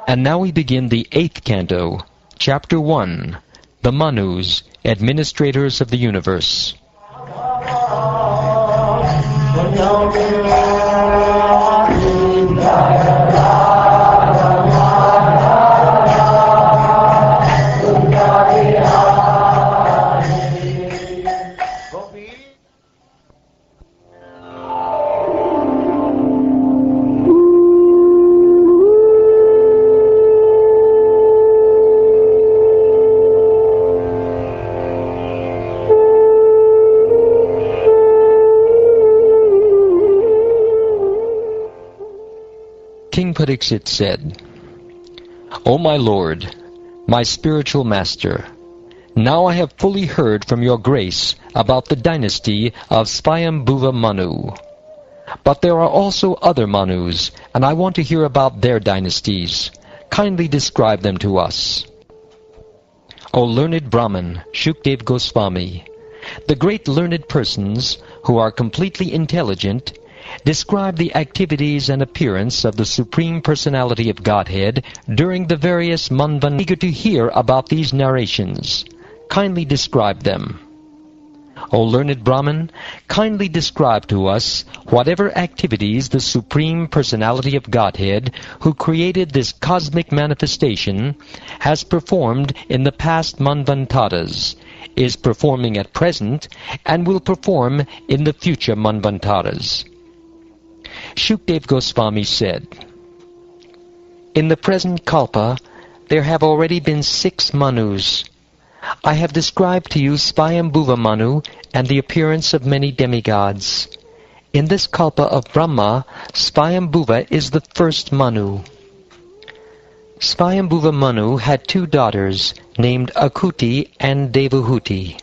And now we begin the 8th canto, Chapter 1, the Manus, Administrators of the Universe. King Pariksit said, O my Lord, my spiritual master, now I have fully heard from your grace about the dynasty of Swayambhuva Manu. But there are also other Manus, and I want to hear about their dynasties. Kindly describe them to us. O learned Brahman, Shukdev Goswami, the great learned persons, who are completely intelligent, describe the activities and appearance of the Supreme Personality of Godhead during the various manvans. Eager to hear about these narrations. Kindly describe them. O learned Brahman, kindly describe to us whatever activities the Supreme Personality of Godhead, who created this cosmic manifestation, has performed in the past manvantaras, is performing at present, and will perform in the future manvantaras. Shukdev Goswami said, In the present kalpa, there have already been 6 Manus. I have described to you Swayambhuva Manu and the appearance of many demigods. In this kalpa of Brahma, Swayambhuva is the first Manu. Swayambhuva Manu had 2 daughters named Akuti and Devahuti.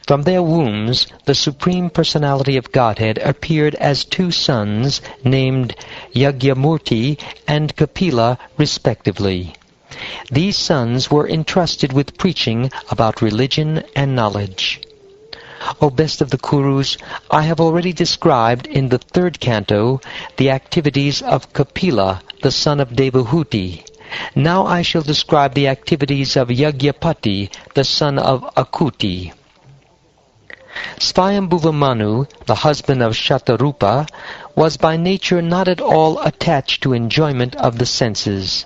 From their wombs, the Supreme Personality of Godhead appeared as 2 sons named Yagyamurti and Kapila, respectively. These sons were entrusted with preaching about religion and knowledge. O best of the Kurus, I have already described in the 3rd canto the activities of Kapila, the son of Devahuti. Now I shall describe the activities of Yagyapati, the son of Akuti. Swayambhuva Manu, the husband of Shatarupa, was by nature not at all attached to enjoyment of the senses.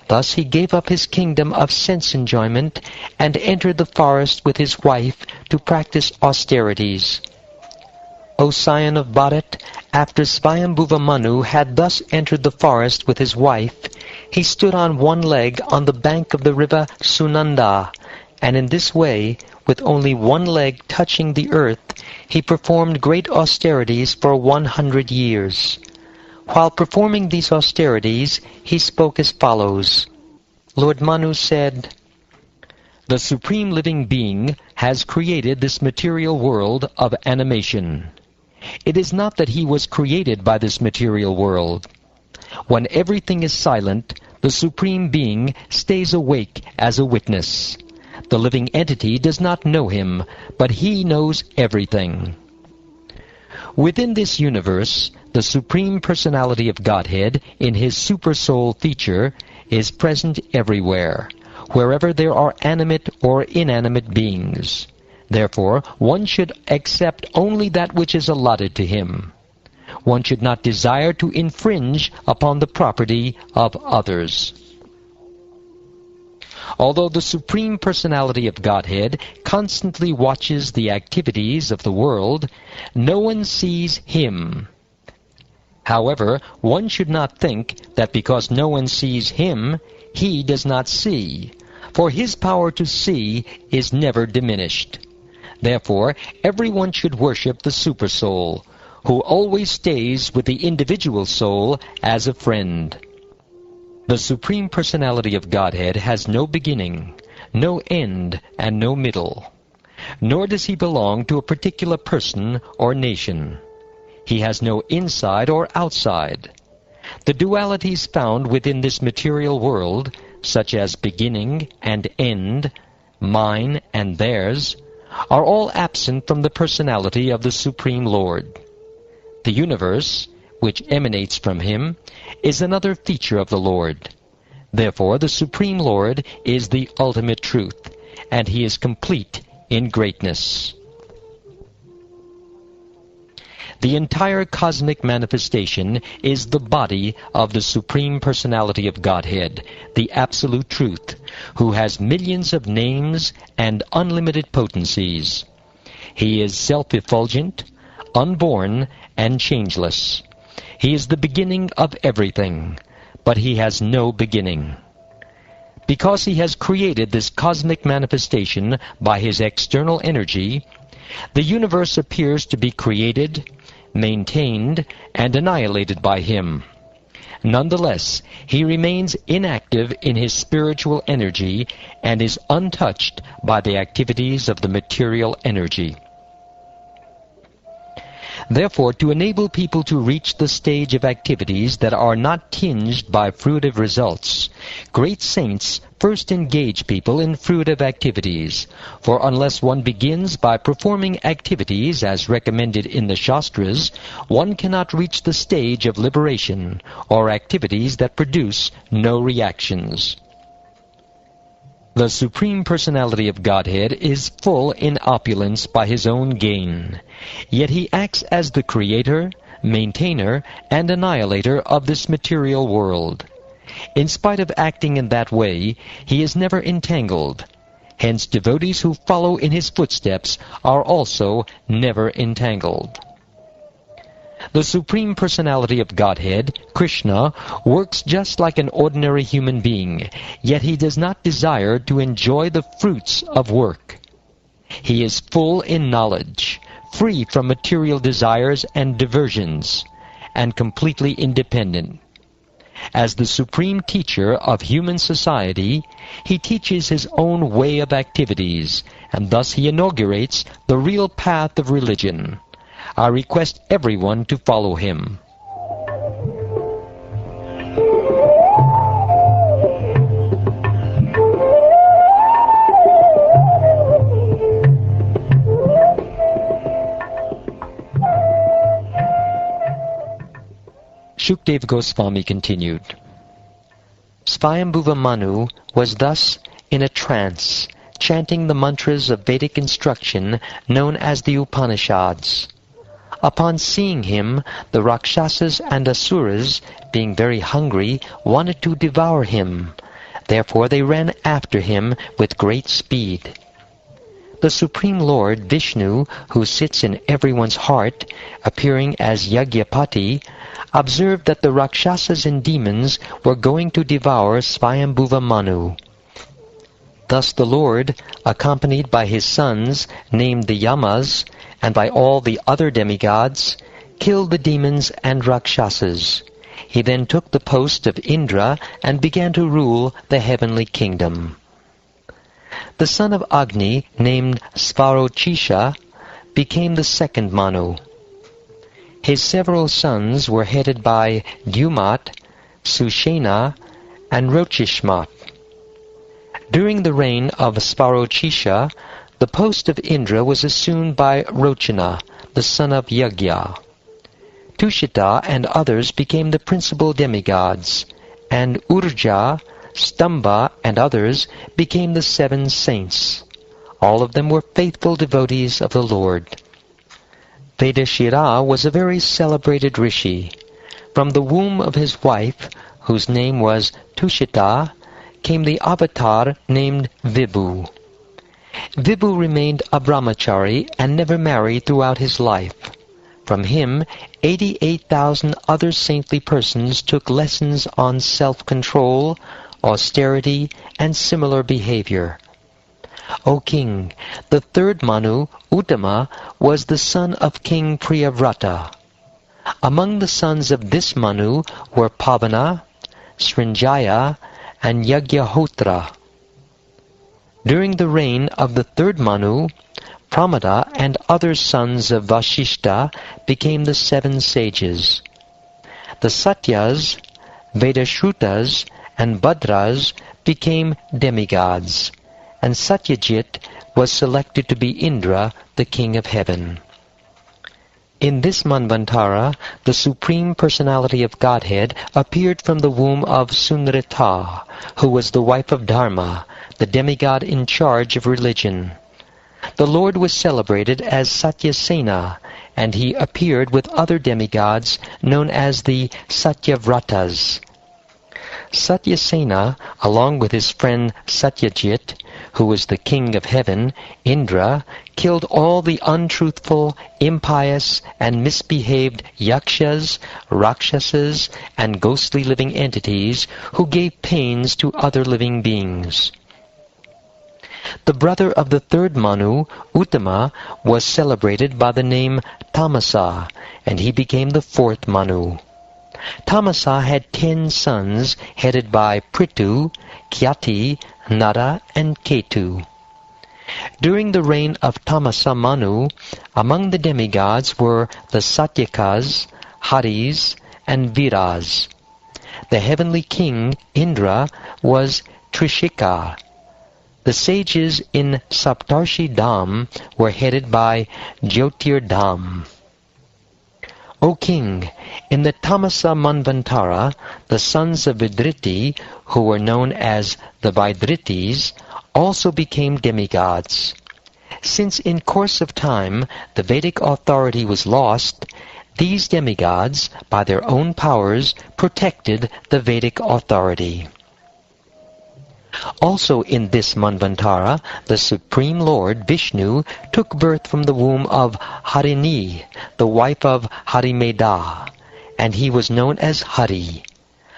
Thus he gave up his kingdom of sense enjoyment and entered the forest with his wife to practice austerities. O scion of Bharat, after Swayambhuva Manu had thus entered the forest with his wife, he stood on one leg on the bank of the river Sunanda, and in this way, with only one leg touching the earth, he performed great austerities for 100 years. While performing these austerities, he spoke as follows. Lord Manu said, The Supreme Living Being has created this material world of animation. It is not that he was created by this material world. When everything is silent, the Supreme Being stays awake as a witness. The living entity does not know him, but he knows everything. Within this universe, the Supreme Personality of Godhead, in his Supersoul feature, is present everywhere, wherever there are animate or inanimate beings. Therefore, one should accept only that which is allotted to him. One should not desire to infringe upon the property of others. Although the Supreme Personality of Godhead constantly watches the activities of the world, no one sees him. However, one should not think that because no one sees him, he does not see, for his power to see is never diminished. Therefore, everyone should worship the Supersoul, who always stays with the individual soul as a friend. The Supreme Personality of Godhead has no beginning, no end, and no middle. Nor does he belong to a particular person or nation. He has no inside or outside. The dualities found within this material world, such as beginning and end, mine and theirs, are all absent from the personality of the Supreme Lord. The universe, which emanates from him, is another feature of the Lord. Therefore the Supreme Lord is the ultimate truth, and He is complete in greatness. The entire cosmic manifestation is the body of the Supreme Personality of Godhead, the Absolute Truth, who has millions of names and unlimited potencies. He is self-effulgent, unborn, and changeless. He is the beginning of everything, but He has no beginning. Because He has created this cosmic manifestation by His external energy, the universe appears to be created, maintained, and annihilated by Him. Nonetheless, He remains inactive in His spiritual energy and is untouched by the activities of the material energy. Therefore, to enable people to reach the stage of activities that are not tinged by fruitive results, great saints first engage people in fruitive activities. For unless one begins by performing activities as recommended in the Shastras, one cannot reach the stage of liberation, or activities that produce no reactions. The Supreme Personality of Godhead is full in opulence by His own gain. Yet He acts as the creator, maintainer, and annihilator of this material world. In spite of acting in that way, He is never entangled. Hence devotees who follow in His footsteps are also never entangled. The Supreme Personality of Godhead, Krishna, works just like an ordinary human being, yet He does not desire to enjoy the fruits of work. He is full in knowledge, free from material desires and diversions, and completely independent. As the supreme teacher of human society, He teaches His own way of activities, and thus He inaugurates the real path of religion. I request everyone to follow Him. Shukdev Goswami continued. Swayambhuva Manu was thus in a trance, chanting the mantras of Vedic instruction known as the Upanishads. Upon seeing him, the Rakshasas and Asuras, being very hungry, wanted to devour him. Therefore they ran after him with great speed. The Supreme Lord, Vishnu, who sits in everyone's heart, appearing as Yagyapati, observed that the Rakshasas and demons were going to devour Swayambhuva Manu. Thus the Lord, accompanied by His sons, named the Yamas, and by all the other demigods, killed the demons and Rakshasas. He then took the post of Indra and began to rule the heavenly kingdom. The son of Agni, named Svarochisha, became the second Manu. His several sons were headed by Dumat, Sushena, and Rochishmat. During the reign of Svarochisha, the post of Indra was assumed by Rochana, the son of Yagya. Tushita and others became the principal demigods, and Urja, Stamba, and others became the 7 saints. All of them were faithful devotees of the Lord. Vedashira was a very celebrated rishi. From the womb of his wife, whose name was Tushita, came the avatar named Vibhu. Vibhu remained a brahmachari and never married throughout his life. From him, 88,000 other saintly persons took lessons on self-control, austerity, and similar behavior. O king, the third Manu, Uttama, was the son of King Priyavrata. Among the sons of this Manu were Pavana, Srinjaya, and Yagyahotra. During the reign of the third Manu, Pramada and other sons of Vashishta became the 7 sages. The Satyas, Vedashrutas, and Badras became demigods, and Satyajit was selected to be Indra, the king of heaven. In this Manvantara, the Supreme Personality of Godhead appeared from the womb of Sunrita, who was the wife of Dharma, the demigod in charge of religion. The Lord was celebrated as Satyasena, and he appeared with other demigods known as the Satyavratas. Satyasena, along with his friend Satyajit, who was the king of heaven, Indra, killed all the untruthful, impious, and misbehaved yakshas, rakshasas, and ghostly living entities who gave pains to other living beings. The brother of the third Manu, Uttama, was celebrated by the name Tamasa, and he became the fourth Manu. Tamasa had 10 sons, headed by Prithu, Kyati, Nara, and Ketu. During the reign of Tamasa Manu, among the demigods were the Satyakas, Haris, and Viras. The heavenly king, Indra, was Trishika. The sages in Saptarshi Dham were headed by Jyotirdham. O king, in the Tamasa Manvantara, the sons of Vidriti, who were known as the Vaidritis, also became demigods. Since in course of time the Vedic authority was lost, these demigods, by their own powers, protected the Vedic authority. Also in this Manvantara, the Supreme Lord, Vishnu, took birth from the womb of Harini, the wife of Harimeda, and he was known as Hari.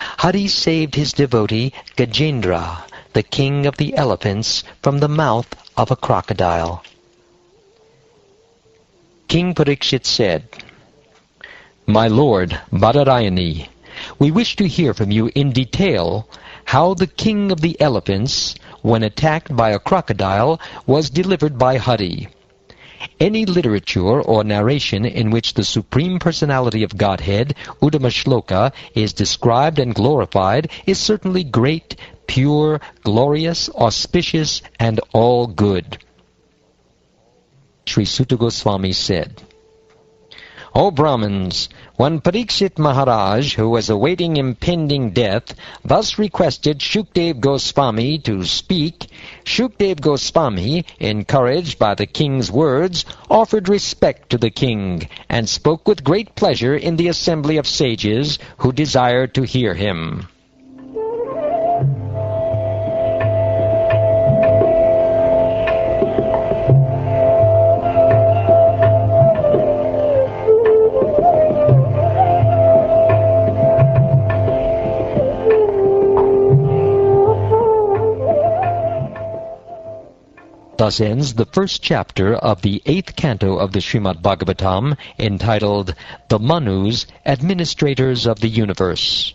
Hari saved his devotee Gajendra, the king of the elephants, from the mouth of a crocodile. King Parikshit said, "My lord Badarayani, we wish to hear from you in detail how the king of the elephants, when attacked by a crocodile, was delivered by Hari. Any literature or narration in which the Supreme Personality of Godhead, Uttama Shloka, is described and glorified is certainly great, pure, glorious, auspicious, and all good." Sri Sutta Goswami said, "O Brahmins, when Parikshit Maharaj, who was awaiting impending death, thus requested Shukdev Goswami to speak, Shukdev Goswami, encouraged by the king's words, offered respect to the king, and spoke with great pleasure in the assembly of sages who desired to hear him." Thus ends the first chapter of the 8th canto of the Śrīmad-Bhāgavatam, entitled The Manus, Administrators of the Universe.